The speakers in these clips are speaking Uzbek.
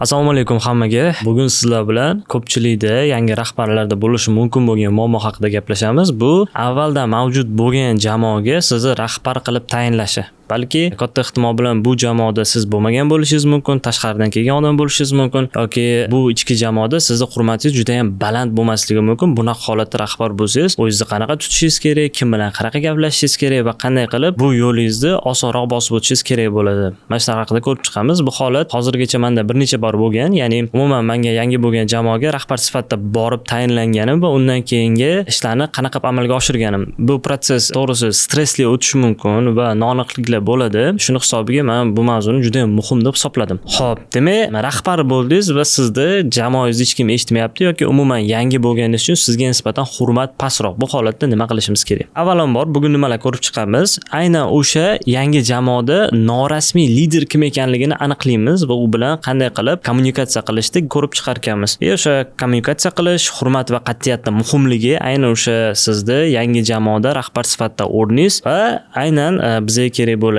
Assalomu alaykum hammaga. Bugun sizlar bilan ko'pchilikda yangi rahbarlarda bo'lishi mumkin bo'lgan muammo haqida gaplashamiz. Bu avvaldan mavjud bo'lgan jamoaga sizni rahbar qilib tayinlashi. Balki katta ehtimol bilan bu jamoada siz bo'lmagan bo'lishingiz mumkin, tashqaridan kelgan odam bo'lishingiz mumkin yoki bu ichki jamoada sizni hurmatingiz juda ham baland bo'lmasligi mumkin. Bunaqa holatda rahbar bo'lsangiz, o'zingizni qanaqa tutishingiz kerak, kim bilan qanaqa gaplashishingiz kerak va qanday qilib bu yo'lingizni osonroq bosib o'tishingiz kerak bo'ladi. Mana shunaqa haqida ko'rib chiqamiz. Bu holat hozirgacha menda bir necha bor bo'lgan, ya'ni umuman menga yangi bo'lgan jamoaga rahbar sifatida borib tayinlanganim va undan keyingi ishlarni qanaqa qilib amalga oshirganim. Bu proses to'g'risi stressli o'tishi mumkin va noaniqliklar bo'ladi. Shuni hisobiga men bu mavzuni juda ham muhim deb hisobladim. Xo'p, demak, rahbar bo'ldingiz va sizni jamoangizni hech kim eshitmayapti yoki umuman yangi bo'lganingiz uchun sizga nisbatan hurmat pastroq. Bu holatda nima qilishimiz kerak? Avvalambor bugun nimalar ko'rib chiqamiz? Aynan o'sha yangi jamoada norasmiy lider kim ekanligini aniqlaymiz va u bilan qanday qilib kommunikatsiya qilishni ko'rib chiqar ekanmiz. O'sha kommunikatsiya qilish, hurmat va qat'iyatda muhimligi aynan o'sha sizni yangi jamoada rahbar sifatida o'rningiz va aynan bizga kerak bo'lgan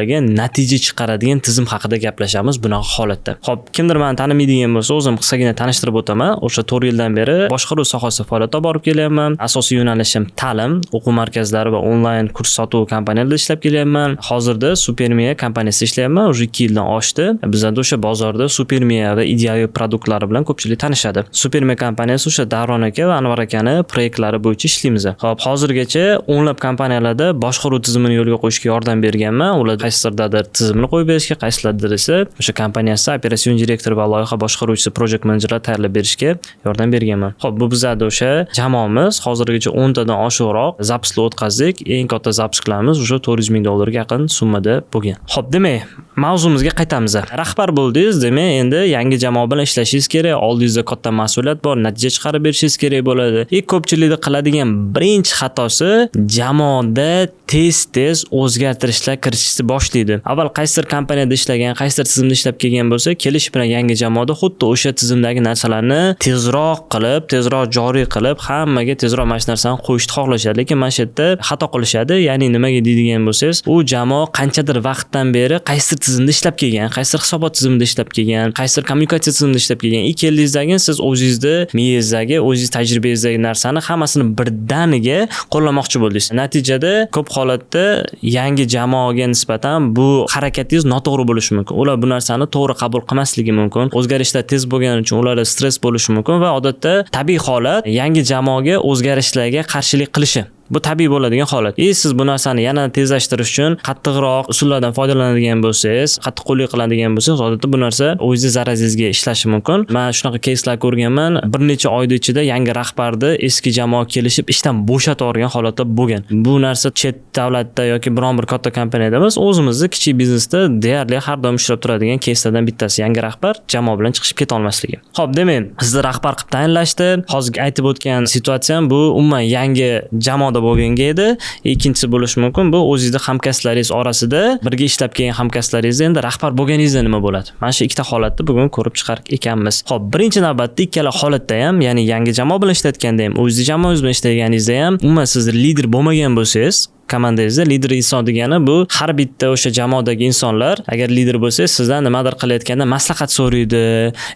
natija chiqaradigan tizim haqida gaplashamiz bunaqa holatda. Xo'p, kimdir meni tanimaydigan bo'lsa, o'zim qisqagina tanishtirib o'taman. O'sha 4 yildan beri boshqaruv sohasida faoliyat olib borib kelyapman. Asosiy yo'nalishim ta'lim, o'quv markazlari va onlayn kurs sotuv kompaniyalarida ishlab kelyapman. Hozirda Supermiya kompaniyasida ishlayapman. Уже 2 yildan oshdi. Bizda o'sha bozorda Supermiya va ideal produktlari bilan ko'pchilik tanishadi. Supermiya kompaniyasi o'sha Davron aka va Anvar akani proyektlari bo'yicha ishlaymiz. Xo'p, hozirgacha o'nlab kompaniyalarda boshqaruv tizimini yo'lga qo'yishga yordam berganman. Ular qaysidirdadir tizimni qo'yib berishga, qaysilardir esa o'sha kompaniyasi operatsion direktor va loyiha boshqaruvchisi, project managerlar tayyorlab berishga yordam berganman. Xo'p, bu bizada o'sha jamoamiz hozirgacha 10 tadan oshiqroq zapuslar o'tkazdik. Eng katta zapuslarimiz o'sha $400,000 ga yaqin summada bo'lgan. Xo'p, demak, mavzumizga qaytamiz. Rahbar bo'ldingiz, demak, endi yangi jamoa bilan ishlashingiz kerak. Oldingizda katta mas'uliyat bor, natija chiqarib berishingiz kerak bo'ladi. Ko'pchilikda qiladigan birinchi xatosi jamoada tez-tez o'zgartirishlar kiritishni boshlaydi. Avval qaysidir kompaniyada ishlagan, qaysidir tizimda ishlab kelgan bo'lsa, kelish bilan yangi jamoada xuddi o'sha tizimdagi narsalarni tezroq qilib, tezroq joriy qilib, hammaga tezroq mana shu narsani qo'yishni xohlashadi. Lekin mana shu yerda xato qilishadi. Ya'ni nimaga deydigan bo'lsangiz, u jamoa qanchadir vaqtdan beri qaysidir tizimda ishlab kelgan, qaysidir hisobot tizimida ishlab kelgan, qaysidir kommunikatsiya tizimida ishlab kelgan. Keldingizdagi siz o'zingizni miyangizdagi, o'zingiz tajribangizdagi narsani hammasini birdaniga qo'llamoqchi bo'ldingiz. Natijada ko'p holatda yangi jamoaga nisbatan bu harakatingiz noto'g'ri bo'lishi mumkin. Ular bu narsani to'g'ri qabul qilmasligi mumkin. O'zgarishlar tez bo'lgani uchun ularda stress bo'lishi mumkin va odatda tabiiy holat yangi jamoaga o'zgarishlarga qarshilik qilishi. Bu tabiiy bo'ladigan holat. Siz bu narsani yana tezlashtirish uchun qattiqroq usullardan foydalanadigan bo'lsangiz, qattiqqo'llik qiladigan bo'lsangiz, odatda bu narsa o'zingiz zararingizga ishlashi mumkin. Men shunaqa keyslar ko'rganman. Bir necha oyda ichida yangi rahbarni eski jamoa kelishib ishdan bo'shatib yuborgan holatda bo'lgan. Bu narsa chet davlatda yoki biron bir katta kompaniyada emas, o'zimizning kichik biznesda deyarli har doim ishlab turadigan keyslardan bittasi. Yangi rahbar jamoa bilan chiqib keta olmasligi. Xo'p, demak, sizni rahbar qilib tayinlashdi. Hozir aytib o'tgan situatsiya bu umuman yangi jamoada bo'lganga edi. Ikkinchisi bo'lishi mumkin, bu o'zingizning hamkasblaringiz orasida birga ishlab kelgan hamkasblaringiz endi rahbar bo'lganingizda nima bo'ladi? Mana shu ikkita holatni bugun ko'rib chiqar ekanmiz. Xo'p, birinchi navbatda ikkala holatda ham, ya'ni yangi jamoa bilan ishlatganda ham, o'zingizning jamoangiz bilan ishlaganingizda ham, umuman siz lider bo'lmagan bo'lsangiz, komandangizda lider inson degani bu har bitta o'sha jamoadagi insonlar agar lider bo'lsangiz sizdan nimadir qilayotganda maslahat so'raydi,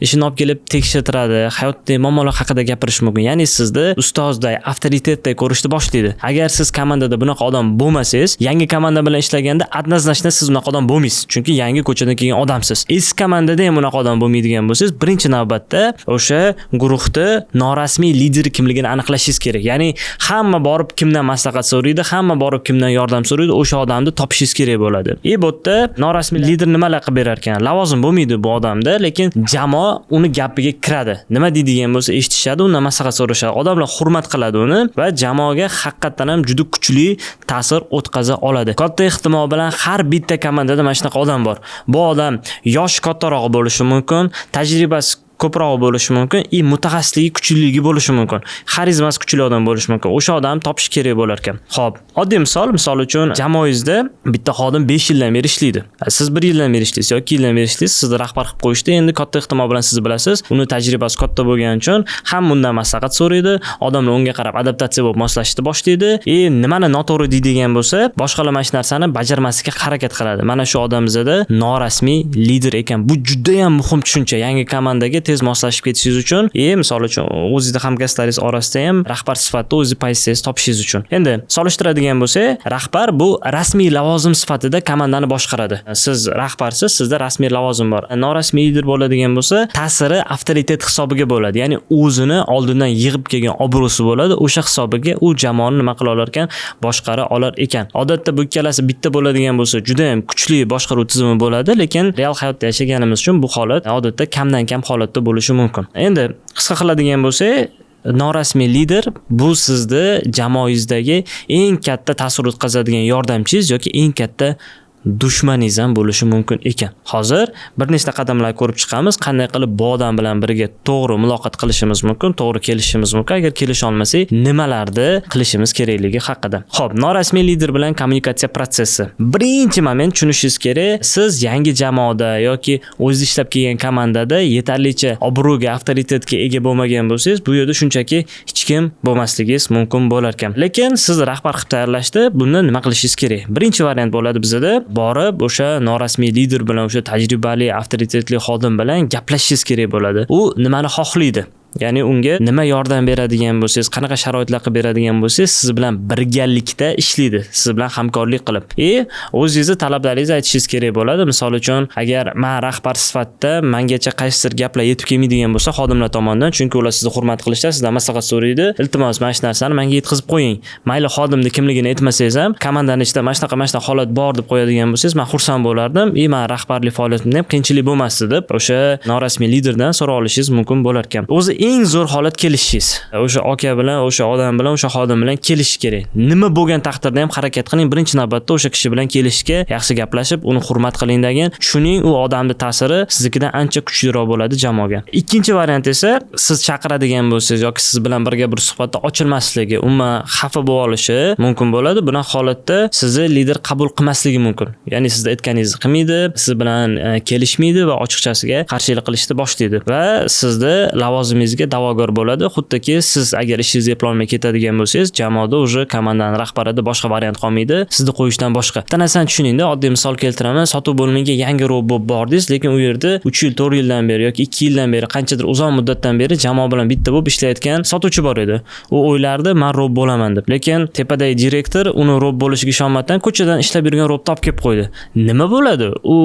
ishini olib kelib tekshirtiradi, hayotdagi muammolar haqida gapirish mumkin. Ya'ni sizni ustozday, avtoritetday ko'rishni boshlaydi. Agar siz komandada bunaqa odam bo'lmasangiz, yangi komanda bilan ishlaganda однозначно siz bunaqa odam bo'lmaysiz. Chunki yangi ko'chadan kelgan odamsiz. Eski komandada ham bunaqa odam bo'lmaydigan bo'lsangiz, birinchi navbatda o'sha guruhda norasmiy lider kimligini aniqlashingiz kerak. Ya'ni hamma borib kimdan maslahat so'raydi, hamma borib kimdan yordam so'raydi, o'sha odamni topishingiz kerak bo'ladi. Bu yerda norasmiy lider nimalar qilib berar ekan? Lavozim bo'lmaydi bu odamda, lekin jamoa uni gapiga kiradi. Nima deydigan bo'lsa eshitishadi, undan maslahat so'rashadi. Odamlar hurmat qiladi uni va jamoaga haqiqatan ham juda kuchli ta'sir o'tkaza oladi. Katta ehtimol bilan har bitta komandada mana shunaqa odam bor. Bu odam yosh kattaroq bo'lishi mumkin, tajribasi ko'proq bo'lishi mumkin, mutaxassisligi kuchliligi bo'lishi mumkin, xarizmasi kuchli odam bo'lishi mumkin. O'sha odam topish kerak bo'lar ekan. Xo'p, oddiy misol uchun jamoangizda bitta xodim 5 yildan beri ishlaydi. Siz 1 yildan beri ishlaysiz yoki 2 yildan beri ishlaysiz, sizni rahbar qilib qo'yishdi. Endi katta ehtimol bilan siz bilasiz, uni tajribasi katta bo'lgani uchun ham undan maslahat so'raydi, odamlar unga qarab adaptatsiya bo'lib moslashishni boshlaydi. Nimani noto'g'ri deydigan bo'lsa, boshqalar mana shu narsani bajarmaslikka harakat qiladi. Mana shu odam bizada norasmiy lider ekan. Bu juda ham muhim tushuncha. Yangi komandaga tez moslashib ketishingiz uchun, misol uchun o'zingizning hamkasblaringiz orasida ham rahbar sifatida o'zingiz pozitsiyangizni topishingiz uchun. Endi solishtiradigan bo'lsak, rahbar bu rasmiy lavozim sifatida komandani boshqaradi. Siz rahbarsiz, sizda rasmiy lavozim bor. Norasmiy lider bo'ladigan bo'lsa, ta'siri avtoritet hisobiga bo'ladi. Ya'ni o'zini oldindan yig'ib kelgan obro'si bo'ladi. O'sha hisobiga u jamoani nima qila olar ekan, boshqara olar ekan. Odatda bu ikkalasi bitta bo'ladigan bo'lsa, juda ham kuchli boshqaruv tizimi bo'ladi, lekin real hayotda yashaganimiz uchun bu holat odatda kamdan kam holatda bo'lishi mumkin. Endi qisqa qiladigan bo'lsak, norasmiy lider bu sizni jamoangizdagi eng katta ta'sir o'tkazadigan yordamchingiz yoki eng katta dushmaningiz ham bo'lishi mumkin ekan. Hozir bir nechta qadamlar ko'rib chiqamiz, qanday qilib bu odam bilan birga to'g'ri muloqot qilishimiz mumkin, to'g'ri kelishimiz mumkin. Agar kelisha olmasak, nimalarni qilishimiz kerakligi haqida. Xo'p, norasmiy lider bilan kommunikatsiya protsessi. Birinchi moment tushunishingiz kerak, siz yangi jamoada yoki o'zingiz ishlab kelgan komandada yetarlicha obro'ga, avtoritetga ega bo'lmagan bo'lsangiz, bu yerda shunchaki hech kim bo'lmasligingiz mumkin bo'lar ekan. Lekin sizni rahbar qilib tayyorlashda bunda nima qilishingiz kerak? Birinchi variant bo'ladi bizda borib o'sha norasmiy lider bilan, o'sha tajribali, avtoritetli xodim bilan gaplashishingiz kerak bo'ladi. U nimani xohlaydi? Ya'ni unga nima yordam beradigan bo'lsangiz, qanaqa sharoitlar qilib beradigan bo'lsangiz, siz bilan birgalikda ishlaydi, siz bilan hamkorlik qilib. O'zingizni talablaringizni aytishingiz kerak bo'ladi. Misol uchun, agar men rahbar sifatida mengacha qaysidir gaplar yetib kelmaydigan bo'lsa xodimlar tomonidan, chunki ular sizni hurmat qilishda, sizdan maslahat so'raydi. Iltimos, mana shu narsani menga yetkazib qo'ying. Mayli xodimning kimligini aytmasangiz ham, komandani ichida mana shunaqa holat bor deb qo'yadigan bo'lsangiz, men xursand bo'lardim. Men rahbarlik faoliyatimda ham qiyinchilik bo'lmasdi deb o'sha norasmiy liderdan so'ra olishingiz mumkin bo'lar ekan. O'zi eng zo'r holat kelishingiz. O'sha aka bilan, o'sha odam bilan, o'sha xodim bilan kelishish kerak. Nima bo'lgan taqdirda ham harakat qiling, birinchi navbatda o'sha kishi bilan kelishga, yaxshi gaplashib, uni hurmat qiling degan. Shuning u odamning ta'siri siznikidan ancha kuchliroq bo'ladi jamoaga. Ikkinchi variant esa, siz chaqiradigan bo'lsangiz yoki siz bilan birga bir suhbatda ochilmasligi, umuman xafa bo'lib olishi mumkin bo'ladi. Bunaqa holatda sizni lider qabul qilmasligi mumkin. Ya'ni siz aytganingizni qilmaydi, siz bilan kelishmaydi va ochiqchasiga qarshilik qilishni boshlaydi va sizni lavozimingizga da'vogar bo'ladi. Xuddiki siz agar ishingizni eplolmay ketadigan bo'lsangiz, jamoada уже komandaning rahbarida boshqa variant qolmaydi, sizni qo'yishdan boshqa. Tanasan tushuningda, oddiy misol keltiraman. Sotuv bo'limiga yangi robot bo'lib bordingiz, lekin u yerda 3 yil, 4 yildan beri yoki 2 yildan beri, qanchadir uzoq muddatdan beri jamoa bilan bitta bo'lib ishlayotgan sotuvchi bor edi. U o'ylardi, men rob bo'laman deb. Lekin tepadagi direktor uni rob bo'lishiga ishonmasdan ko'chadan ishlab yurgan robni topib kelib qo'ydi. Nima bo'ladi? U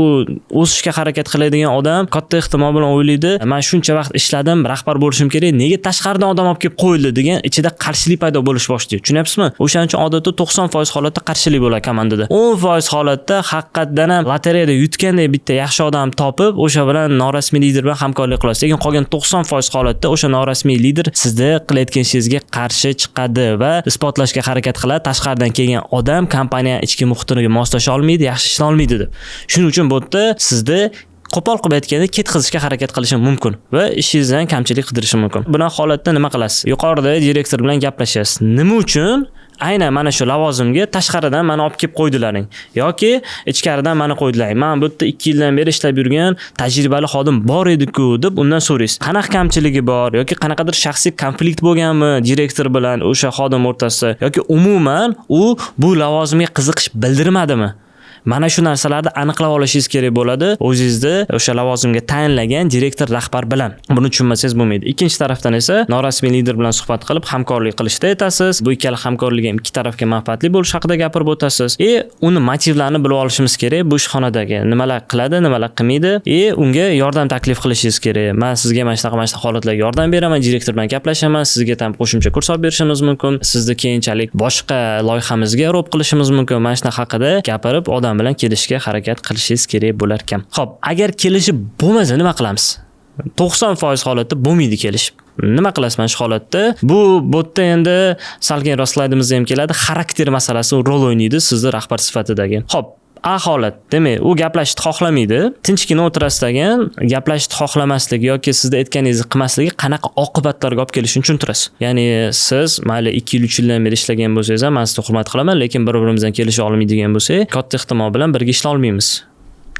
o'sishga harakat qiladigan odam katta ehtimol bilan o'ylaydi, men shuncha vaqt ishladim, rahbar bo'lishim kerak, nega tashqaridan odam olib kelib qo'yildi degan ichida qarshilik paydo bo'lish boshlaydi. Tushunyapsizmi? O'shaning uchun odatda 90% holatda qarshilik bo'ladi komandada. 10% holatda haqiqatdan ham lotereyada yutgandek bitta yaxshi odam topib, o'sha bilan norasmiy lider bilan hamkorlik qilasiz. Lekin qolgan 90% holatda o'sha norasmiy lider sizni qilayotgan ishingizga qarshi chiqadi va isbotlashga harakat qiladi. Tashqaridan kelgan odam kompaniya ichki muhitiga moslasha olmaydi, yaxshi ishlay olmaydi deb. Shuning uchun bu yerda sizni qo'pol qilib aytganda ketkazishga harakat qilishi mumkin va ishingizdan kamchilik qidirishi mumkin. Bunaqa holatda nima qilasiz? Yuqorida direktor bilan gaplashasiz. Nima uchun aynan mana shu lavozimga tashqaridan meni olib kelib qo'ydilaring yoki ichkaridan meni qo'ydilaring? Men bu yerda 2 yildan beri ishlab yurgan tajribali xodim bor edi-ku deb undan so'raysiz. Qanaqa kamchiligi bor yoki qanaqadir shaxsiy konflikt bo'lganmi direktor bilan o'sha xodim o'rtasida yoki umuman u bu lavozimga qiziqish bildirmadimi? Mana shu narsalarni aniqlab olishingiz kerak bo'ladi. O'zingizni o'sha lavozimga tayinlagan direktor rahbar bilan. Buni tushunmasangiz bo'lmaydi. Ikkinchi tarafdan esa norasmiy lider bilan suhbat qilib hamkorlik qilishda aytasiz. Bu ikkala hamkorlik ham ikki tarafga manfaatli bo'lish haqida gapirib o'tasiz. Uni motivlarini bilib olishimiz kerak. Bu ishxonadagi nimalar qiladi, nimalar qilmaydi. Unga yordam taklif qilishingiz kerak. Men sizga mana shunaqa holatlarga yordam beraman, direktor bilan gaplashaman, sizga ham qo'shimcha kurs olib berishimiz mumkin. Sizni keyinchalik boshqa loyihamizga ro'p qilishimiz mumkin. Mana shunaqa haqida gapirib bilan kelishga harakat qilishingiz kerak bo'lar ekan. Xo'p, agar kelishib bo'lmasa nima qilamiz? 90% holatda bo'lmaydi kelishib. Nima qilasiz mana shu holatda? Bu yerda endi salkeyinroq slaydimizda ham keladi. Xarakter masalasi rol o'ynaydi sizni rahbar sifatidagi. Xo'p, A holat. Demak, u gaplashishni xohlamaydi. Tinchgina o'tirasiz ekan, gaplashishni xohlamaslik yoki sizda aytganingizni qilmasligi qanaqa oqibatlarga olib kelishini tushuntirasiz. Ya'ni siz mayli 2 yil 3 yildan beri ishlagan bo'lsangiz ham men sizni hurmat qilaman, lekin bir-birimizdan kelisha olmaydigan bo'lsak, katta ehtimol bilan birga ishlay olmaymiz.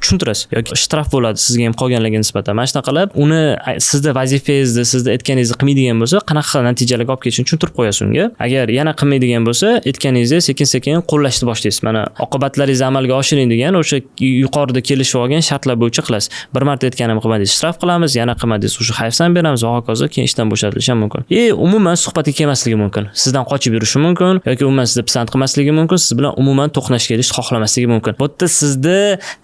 Tushuntirasiz yoki shtraf bo'ladi sizga ham qolganlarga nisbatan. Mana shunaqa qilib, uni sizda vazifangizni, sizda aytganingizni qilmaydigan bo'lsa, qanaqa natijalarga olib kelishini tushuntirib qo'yasiz unga. Agar yana qilmaydigan bo'lsa, aytganingizni sekin-sekin qo'llashni boshlaysiz. Mana oqibatlaringizni amalga oshiring degan o'sha yuqorida kelishib olgan shartlar bo'yicha qilasiz. Bir marta aytganim qilmadingiz, shtraf qilamiz, yana qilmadingiz, o'sha hayfsan beramiz va hokazo, keyin ishdan bo'shatilishi ham mumkin. Umuman suhbatga kelmasligi mumkin. Sizdan qochib yurishi mumkin yoki umuman sizni pisand qilmasligi mumkin, siz bilan umuman to'qnash kelishni xohlamasligi mumkin. Bu yerda sizda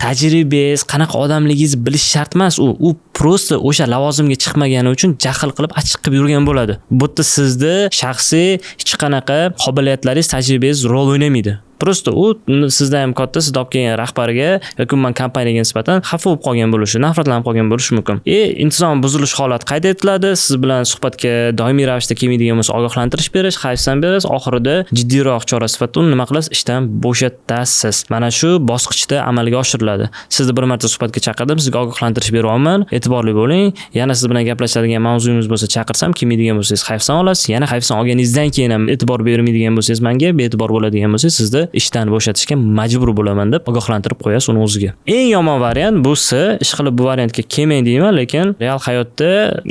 tajribangiz, qanaqa odamligingizni bilish shart emas. U prosta o'sha lavozimga chiqmagani uchun jahl qilib achchiq qilib yurgan bo'ladi. Bu yerda sizda shaxsiy hech qanaqa qobiliyatlaringiz, tajribangiz rol o'ynamaydi. Prosta u sizdan ham katta, siz olib kelgan rahbariga yoki umuman kompaniyaga nisbatan xafa bo'lib qolgan bo'lishi, nafratlanib qolgan bo'lishi mumkin. Intizom buzilish holati qayd etiladi, siz bilan suhbatga doimiy ravishda kelmaydigan bo'lsa ogohlantirish berish, hayfsan berish, oxirida jiddiyroq chora sifatida uni nima qilasiz? Ishdan bo'shatasiz. Mana shu bosqichda amalga oshiriladi. Sizni bir marta suhbatga chaqirdim, sizga ogohlantirish beryapman, e'tiborli bo'ling. Yana siz bilan gaplashadigan mavzuyimiz bo'lsa chaqirsam, kelmaydigan bo'lsangiz hayfsan olasiz. Yana hayfsan olganingizdan keyin ham e'tibor bermaydigan bo'lsangiz, menga bee'tibor bo'ladigan bo'lsangiz, sizni ishdan bo'shatishga majbur bo'laman deb ogohlantirib qo'yasiz uni o'ziga. Eng yomon variant bu ishqilib bu variantga kelmang deyman, lekin real hayotda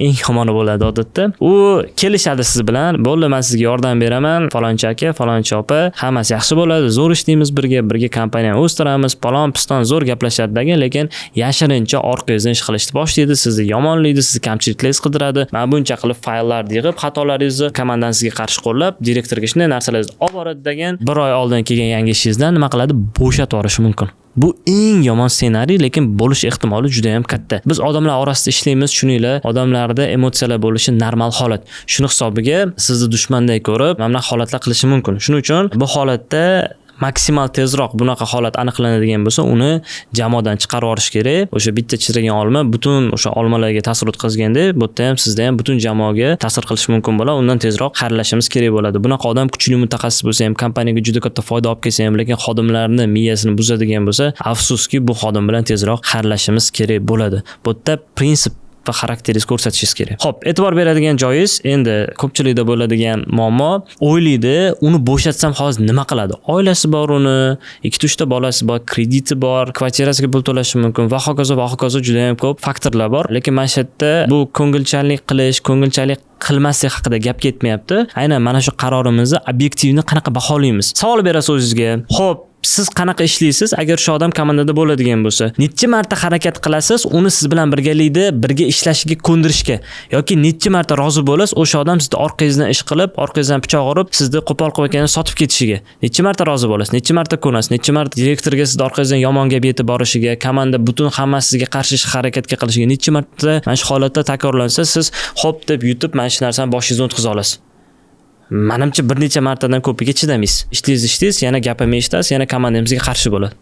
eng yomoni bo'ladi odatda. U kelishadi siz bilan, bo'ldi men sizga yordam beraman, falonchi aka, falonchi opa, hammasi yaxshi bo'ladi, zo'r ishlaymiz birga kompaniyani o'stiramiz, palon piston zo'r gaplashadi, lekin yashirincha orqangizdan ish qilishni boshlaydi, sizni yomonlaydi, sizni kamchiliklaringizni qidiradi. Men buncha qilib fayllarni yig'ib, xatolaringizni komandan sizga qarshi qo'llab, direktorga shunday narsalarni olib boradi degan, bir oy oldin kelgan yangi ishingizdan nima qiladi? Bo'shatib yuborishi mumkin. Bu eng yomon ssenariy, lekin bo'lish ehtimoli juda ham katta. Biz odamlar orasida ishlaymiz, shuninglar, odamlarda emotsiyalar bo'lishi normal holat. Shuni hisobiga sizni dushmanday ko'rib, mana holatlar qilishi mumkin. Shuning uchun bu holatda maksimal tezroq bunaqa holat aniqlanadigan bo'lsa, uni jamoadan chiqarib yuborish kerak. O'sha bitta chirigan olma butun o'sha olmalarga ta'sir o'tkazganda, bu yerda ham sizda ham butun jamoaga ta'sir qilishi mumkin bo'ladi. Undan tezroq xayrlashimiz kerak bo'ladi. Bunaqa odam kuchli mutaxassis bo'lsa ham, kompaniyaga juda katta foyda olib kelsa ham, lekin xodimlarni miyasini buzadigan bo'lsa, afsuski bu xodim bilan tezroq xayrlashimiz kerak bo'ladi. Bu yerda prinsip va xarakteringizni ko'rsatishingiz kerak. Xo'p, e'tibor beradigan joyingiz endi ko'pchilikda bo'ladigan muammo, o'ylaydi, uni bo'shatsam hozir nima qiladi? Oilasi bor uni, 2-3 ta bolasi bor, krediti bor, kvartirasiga pul to'lashi mumkin va hokazo juda ham ko'p faktorlar bor. Lekin mana shu yerda bu ko'ngilchalik qilish, ko'ngilchalik qilmaslik haqida gap ketmayapti. Aynan mana shu qarorimizni obyektivni qanaqa baholaymiz? Savol berasiz o'zingizga. Xo'p, siz qanaqa ishlaysiz? Agar shu odam komandada bo'ladigan bo'lsa, necha marta harakat qilasiz uni siz bilan birgalikda birga ishlashiga ko'ndirishga yoki necha marta rozi bo'lasiz o'sha odam sizni orqangizdan ish qilib, orqangizdan pichoq urib, sizni qo'pol qilib ekanini sotib ketishiga? Necha marta rozi bo'lasiz? Necha marta ko'nasiz? Necha marta direktorga sizni orqangizdan yomon gap yetib borishiga, komanda butun hammasi sizga qarshi harakatga qilishiga necha marta mana shu holatda takrorlansa, siz xo'p deb yutib mana shu narsani boshingizdan o'tkazib olasiz. Menimcha bir necha martadan ko'piga chidamaysiz. Ishlaysiz, yana gapimni eshitasiz, yana komandamizga qarshi bo'ladi.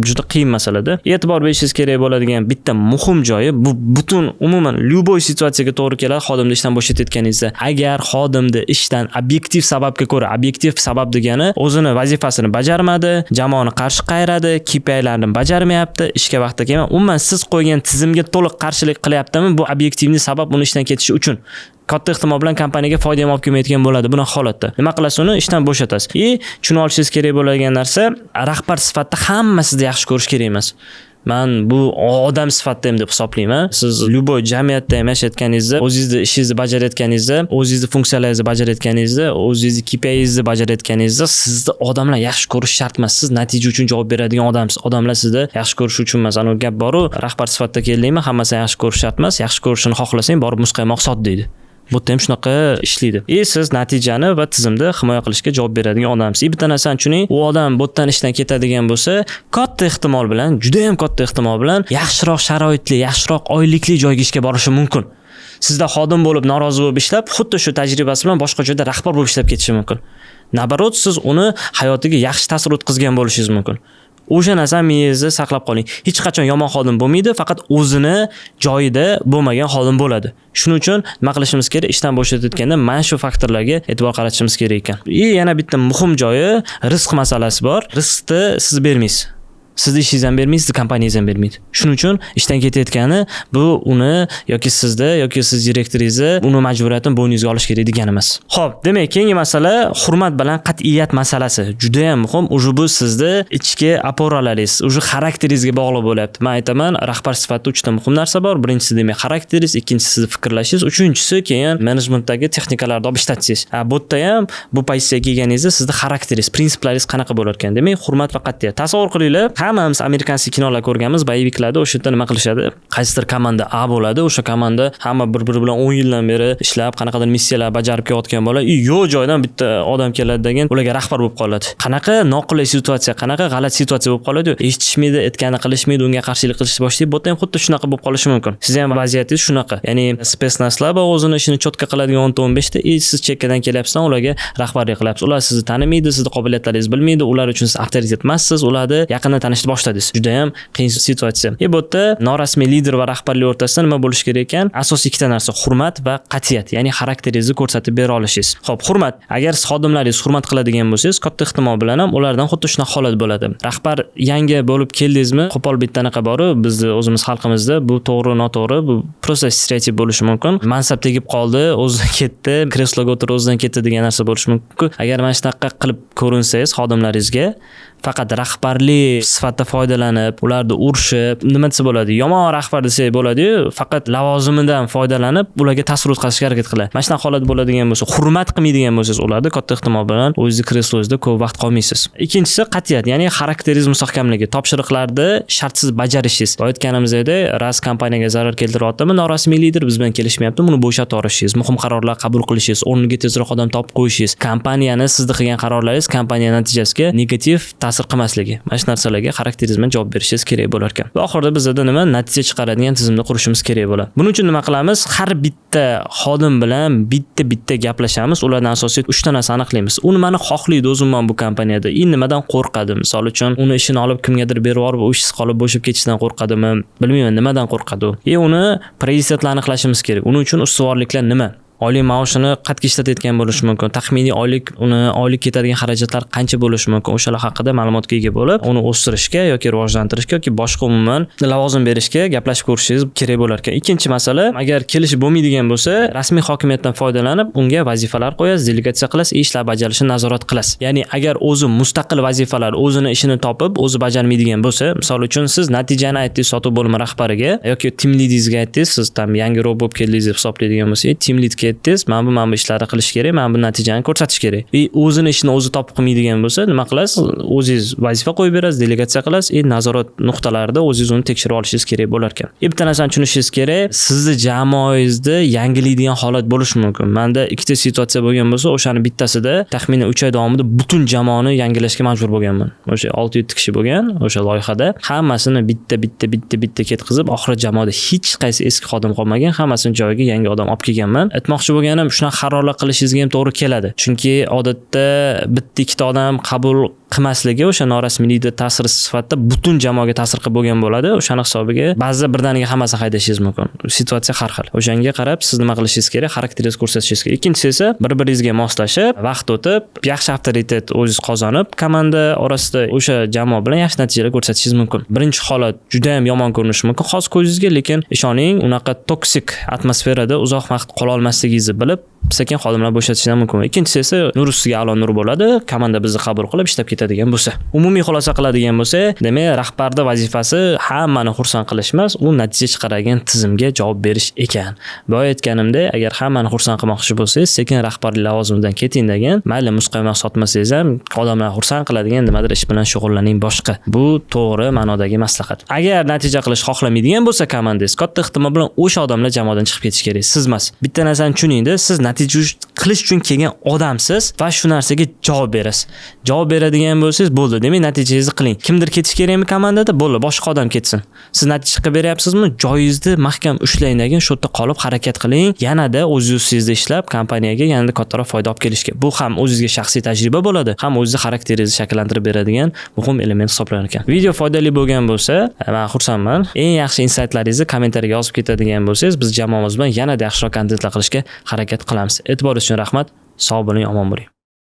Juda qiyin masalada. E'tibor berishingiz kerak bo'ladigan bitta muhim joyi, bu butun umuman lyuboy situatsiyaga to'g'ri keladi. Xodimni ishdan bo'shatayotganingizda, agar xodimni ishdan obyektiv sababga ko'ra, obyektiv sabab degani o'zini vazifasini bajarmadi, jamoani qarshi qayradi, KPIlarni bajarmayapti, ishga vaqtida kelmay, umuman siz qo'ygan tizimga to'liq qarshilik qilyaptimi? Bu obyektivni sabab uni ishdan ketishi uchun. Katta ehtimol bilan kompaniyaga foyda ham olib kelmayotgan bo'ladi buni holatda. Nima qilasiz? Uni ishdan bo'shatasiz. Tushunib olishingiz kerak bo'lgan narsa, rahbar sifatida hamma sizni yaxshi ko'rish kerak emas. Men bu odam sifatida ham deb hisoblayman. Siz lyuboy jamiyatda ham yashayotganingizda, o'zingizni ishingizni bajarayotganingizda, o'zingizni funksiyalaringizni bajarayotganingizda, o'zingizni KPI'ingizni bajarayotganingizda sizni odamlar yaxshi ko'rish shart emas. Siz natija uchun javob beradigan odamsiz. Odamlar sizni yaxshi ko'rish uchun emas. Ana gap bor-ku, rahbar sifatida keldingmi, hammasini yaxshi ko'rish shart emas. Yaxshi ko'rishini xohlasang, borib muzqaymoq sot deydi. Bu ham shunaqa ishlaydi. Siz natijani va tizimni himoya qilishga javob beradigan odamsiz. Bitta narsani tushuning, u odam bu yerdan ishdan ketadigan bo'lsa, katta ehtimol bilan, juda ham katta ehtimol bilan yaxshiroq sharoitli, yaxshiroq oylikli joyga ishga borishi mumkin. Sizda xodim bo'lib, norozi bo'lib ishlab, xuddi shu tajribasi bilan boshqa joyda rahbar bo'lib ishlab ketishi mumkin. Nabarot, siz uni hayotiga yaxshi ta'sir o'tkazgan bo'lishingiz mumkin. O'sha narsani miyangizda saqlab qoling. Hech qachon yomon xodim bo'lmaydi, faqat o'zini joyida bo'lmagan xodim bo'ladi. Shuning uchun nima qilishimiz kerak? Ishdan bo'shatayotganda mana shu faktorlarga e'tibor qaratishimiz kerak ekan. Yana bitta muhim joyi rizq masalasi bor. Rizqni siz bermaysiz. Sizni ishingiz ham bermaydi, sizni kompaniyangiz ham bermaydi. Shuning uchun ishdan ketayotgani bu uni yoki sizda yoki siz direktoringizni uni majburiyatini bo'yningizga olish kerak degani emas. Xo'p, demak, keyingi masala hurmat bilan qat'iyat masalasi. Juda ham muhim. Uje bu sizni ichki oporalaringiz, uje xarakteringizga bog'liq bo'lyapti. Men aytaman, rahbar sifatida 3 ta muhim narsa bor. Birinchisi demak xarakteringiz, ikkinchisi sizni fikrlashingiz, uchinchisi keyin menejmentdagi texnikalarni olib ishlatishingiz. Bu yerda ham bu pozitsiyaga kelganingizda sizni xarakteringiz, prinsiplaringiz qanaqa bo'lar ekan? Demak, hurmat va qat'iyat. Tasavvur qilinglar, hammamiz amerikanskiy kinolar ko'rganmiz, boyeviklarda o'sha yerda nima qilishadi? Qaysidir komanda A bo'ladi, o'sha komanda hamma bir-biri bilan 10 yildan beri ishlab, qanaqadir missiyalar bajarib kelayotgan bola, yo'q joydan bitta odam keladi degan, ularga rahbar bo'lib qoladi. Qanaqa noqulay situatsiya, qanaqa g'alati situatsiya bo'lib qoladi? Eshitishmaydi, aytgani qilishmaydi, unga qarshilik qilishni boshlaydi. Bu ham xuddi shunaqa bo'lib qolishi mumkin. Siz ham vaziyatingiz shunaqa. Ya'ni spetsnazlar va o'zini ishini cho'tka qiladigan 10-15 ta, siz chekkadan kelyapsizdan, ularga rahbarlik qilyapsiz. Ular sizni tanimaydi, sizni qobiliyatlaringizni bilmaydi, ular uchun siz avtoritet emassiz, ularni yaqindan tanishni boshladingiz. Juda ham qiyin situatsiya. Bu yerda norasmiy lider va rahbarlik o'rtasida nima bo'lish kerak ekan? Asosiy ikkita narsa: hurmat va qat'iyat, ya'ni xarakteringizni ko'rsatib bera olishingiz. Xo'p, hurmat. Agar siz xodimlaringiz hurmat qiladigan bo'lsangiz, katta ehtimol bilan ham ulardan xuddi shunaqa holat bo'ladi. Rahbar yangi bo'lib keldingizmi, qo'pol bittanaqa bor-ku, bizni o'zimiz xalqimizda bu to'g'ri, noto'g'ri, bu prosta stereotip bo'lishi mumkin. Mansab tegib qoldi, o'zidan ketdi, kresloga o'tirib o'zidan ketdi degan narsa bo'lishi mumkin. Agar mana shunaqa qilib ko'rinsangiz xodimlaringizga, faqat rahbarlik sifatida foydalanib, ularni urishib, nima desa bo'ladi? Yomon rahbar desak bo'ladi-yu, faqat lavozimidan foydalanib, ularga ta'sir o'tkazishga harakat qiladi. Mana shunaqa holat bo'ladigan bo'lsa, hurmat qilmaydigan bo'lsangiz, ularni katta ehtimol bilan o'zingiz kreslozingizda ko'p vaqt qolmaysiz. Ikkinchisi qat'iyat, ya'ni xarakteringiz mustahkamligi, topshiriqlarni shartsiz bajarishingiz. Aytganimizdek, ras kompaniyaga zarar keltiryaptimi, norasmiy lider biz bilan kelishmayapti, buni bo'shatib yuborishingiz, muhim qarorlar qabul qilishingiz, o'rniga tezroq odam topib qo'yishingiz, kompaniyani sizni qilgan qarorlaringiz kompaniya natijasiga negativ ta'sir qilmasligi. Mana shu narsalarga xarakteringiz bilan javob berishingiz kerak bo'lar ekan. Va oxirida bizda nima? Natija chiqaradigan tizimni qurishimiz kerak bo'ladi. Buning uchun nima qilamiz? Har bitta xodim bilan bitta gaplashamiz. Ulardan asosiy 3 ta narsa aniqlaymiz. U nimani xohlaydi o'zimman bu kompaniyada? Nimadan qo'rqadi? Misol uchun, uni ishini olib kimgadir berib yuborib, u ishsiz qolib bo'shab ketishdan qo'rqadimi? Bilmayman, nimadan qo'rqadi u. Uni prioritetlarni aniqlashimiz kerak. Uning uchun ustuvorliklar nima? Oylik maoshini qat'iy ishlatayotgan bo'lishi mumkin. Taxminiy oylik ketadigan xarajatlar qancha bo'lishi mumkin? O'shalar haqida ma'lumotga ega bo'lib, uni o'stirishga yoki rivojlantirishga yoki boshqa umuman lavozim berishga gaplashib ko'rishingiz kerak bo'lar ekan. Ikkinchi masala, agar kelishib bo'lmaydigan bo'lsa, rasmiy hokimiyatdan foydalanib, unga vazifalar qo'yasiz, delegatsiya qilasiz, ishlar bajarilishini nazorat qilasiz. Ya'ni agar o'zi mustaqil vazifalar, o'zini ishini topib, o'zi bajarmaydigan bo'lsa, misol uchun siz natijani aytdingiz sotuv bo'limi rahbariga yoki team leadingizga aytdingiz, siz tam yangi robot keldingiz deb hisoblaydigan bo'lsangiz, team leadga aytdingiz, mana bu ishlarni qilish kerak, mana bu natijani ko'rsatish kerak. O'zini ishini o'zi topib qilmaydigan bo'lsa, nima qilasiz? O'zingiz vazifa qo'yib berasiz, delegatsiya qilasiz, nazorat nuqtalarida o'zingiz uni tekshirib olishingiz kerak bo'lar ekan. Bitta narsani tushunishingiz kerak, sizni jamoangizda yangilaydigan holat bo'lishi mumkin. Menda ikkita situatsiya bo'lgan bo'lsa, o'shani bittasida taxminan 3 oy davomida butun jamoani yangilashga majbur bo'lganman. O'sha 6-7 kishi bo'lgan, o'sha loyihada hammasini bitta ketkizib, oxiri jamoada hech qaysi eski xodim qolmagan, hammasini joyiga yangi odam olib kelganman. Aytmoqchi bo'lganim, shunaqa qarorlar qilishingizga ham to'g'ri keladi. Chunki odatda bitta ikkita odam qabul qilmasligi o'sha norasmiy lider ta'siri sifatida butun jamoaga ta'sir qilib bo'lgan bo'ladi. O'shani hisobiga ba'zida birdaniga hammasini haydashingiz mumkin. Situatsiya har xil. O'shanga qarab siz nima qilishingiz kerak, xarakteringizni ko'rsatishingiz kerak. Ikkinchisi esa bir-biringizga moslashib, vaqt o'tib, yaxshi avtoritet o'zingiz qozonib, komanda orasida o'sha jamoa bilan yaxshi natijalar ko'rsatishingiz mumkin. Birinchi holat juda ham yomon ko'rinishi mumkin hozir ko'zingizga, lekin ishoning, unaqa toksik atmosferada uzoq vaqt qola olmasligingizni bilib, sekin xodimlar bo'shatishidan mumkin. Ikkinchisi esa nur ustiga a'lo nur bo'ladi. Komanda bizni qabul qilib ishlab ketadigan bo'lsa. Umumiy xulosa qiladigan bo'lsa, demak, rahbarning vazifasi hammani xursand qilish emas, u natija chiqaradigan tizimga javob berish ekan. Boya aytganimdek, agar hammani xursand qilmoqchi bo'lsangiz, sekin rahbarlik lavozimidan keting degan, mayli muzqaymoq sotmasangiz ham, odamlarni xursand qiladigan nimadir ish bilan shug'ullaning boshqa. Bu to'g'ri ma'nodagi maslahat. Agar natija qilish xohlamaydigan bo'lsa komandangiz, katta ehtimol bilan o'sha odamlar jamoadan chiqib ketish kerak. Siz emas. Bitta narsani tushuningda, siz natija qilish uchun kelgan odamsiz va shu narsaga javob berasiz. Javob beradigan bo'lsangiz, bo'ldi. Demak, natijangizni qiling. Kimdir ketish kerakmi komandada? Bo'ldi, boshqa odam ketsin. Siz natija qilib beryapsizmi? Joyingizni mahkam ushlang degan, shu yerda qolib harakat qiling. Yanada o'z ustingizda ishlab, kompaniyaga yanada kattaroq foyda olib kelishga. Bu ham o'zingizga shaxsiy tajriba bo'ladi, ham o'zingizni xarakteringizni shakllantirib beradigan muhim element hisoblanar ekan. Video foydali bo'lgan bo'lsa, men xursandman. Eng yaxshi insightlaringizni kommentariyaga yozib ketadigan bo'lsangiz, biz jamoamiz bilan yanada yaxshiroq kontentlar qilishga harakat qilamiz. E'tiboringiz uchun rahmat. Sog' bo'ling, omon bo'ling.